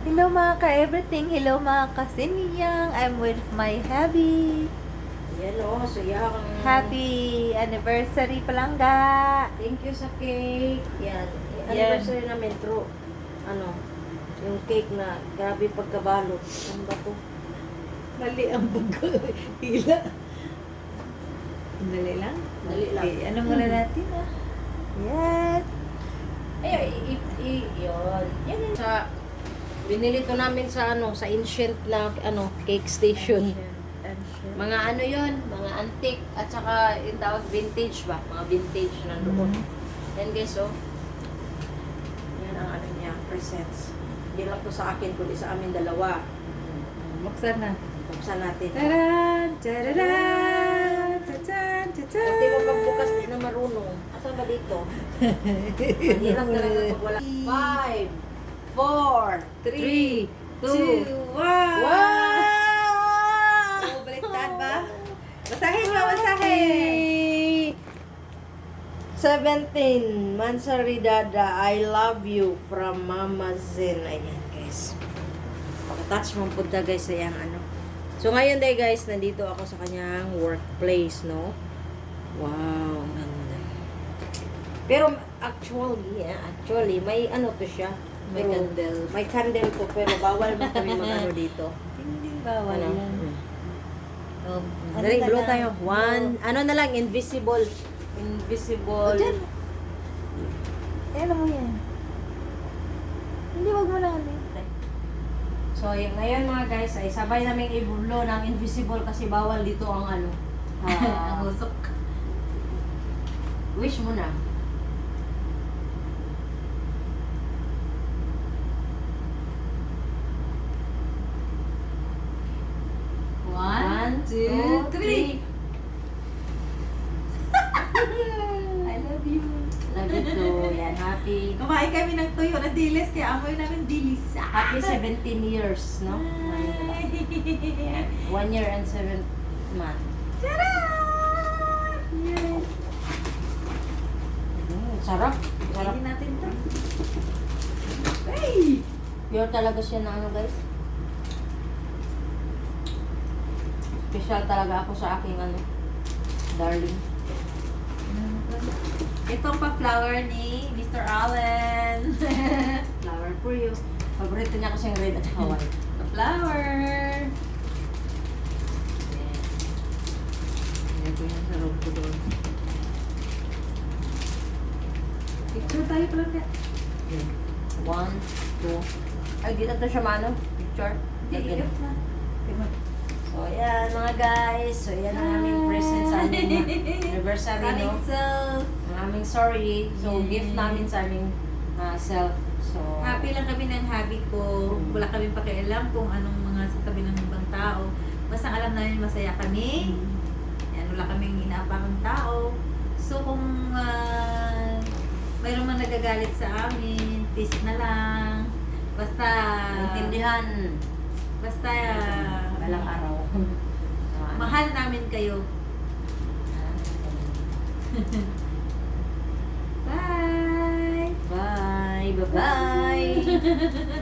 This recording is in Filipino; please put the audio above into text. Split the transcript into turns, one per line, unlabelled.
Hello mga ka-everything. Hello mga ka-siniyang. I'm with my hubby.
Yan o, suyak.
Happy anniversary palangga.
Thank you sa cake. Yan. Anniversary namin through, yung cake na grabe pagkabalot. Ano ba to?
Mali ang pagkahila. Dali lang.
Dali lang.
Okay, ano muna natin ah? Yes.
Yun. Yan yun. Binili to namin sa sa ancient na cake station. Mga yun, mga antique at saka yung tawag vintage ba? Mga vintage na doon. Yan guys, oh. Yan ang niya, presents. Hindi lang to sa akin, kundi sa amin dalawa.
Buksan na.
Buksan natin.
Taran! Tararan! Tatan! Tatan!
Hindi mo pagbukas, di na marunong. Asan ba dito? Ang hirap talaga pag wala. 5, 4, 3, 2,
1!
Wow!
Oh, baliktad ba? Basahin mo, basahin!
17, Mansari Dada, I love you from Mama Zen. Ayan guys. Pagka-touch mo punta guys sa yung So ngayon day guys, nandito ako sa kanyang workplace, no? Wow, ang ganda. Pero actually, may to siya.
May candle.
May candle to, pero bawal ba kami dito?
Hindi bawal yan. Oh,
Dali,
na
blow
lang?
tayo. One, na lang, invisible. Invisible.
O, dyan. Ayan mo yan. Hindi, wag mo lang ano.
So, ngayon mga guys, ay sabay namin i-blow ng invisible kasi bawal dito ang
Ang usok.
wish mo na.
One, two, three. I love you.
Love you too. Yan, happy.
Kumain kami ng tuyo na dilis, kaya amoy namin dilis.
Happy 17 years, no? Yan. 1 year and 7 months.
Tcharam! Yes.
Sarap. Sarap.
Kainin natin to. Hey!
Pure talaga siya na guys. Special talaga ako sa aking darling.
Itong pa-flower ni Mr. Allen.
Flower for you. Paborito niya kasi yung red at Hawaii.
Pa-flower.
Ayan ko yan sa loob ko doon.
Picture tayo pala nga.
1, 2. Ay, dito to siya picture. Lagyan. So, ayan mga guys. So, ayan ang aming present sa aming anniversary, no? Ang aming sorry. So,
Yes.
gift namin sa aming self. So,
Happy lang kami ng hobby ko. Wala kami pakialam kung anong mga sasabi ng ibang tao. Basta alam namin masaya kami. Yan, wala kaming inaapakang tao. So kung mayroon man nagagalit sa amin, peace na lang. Basta
intindihan.
basta
Walang araw.
mahal namin kayo. Bye!
Bye. Bye-bye.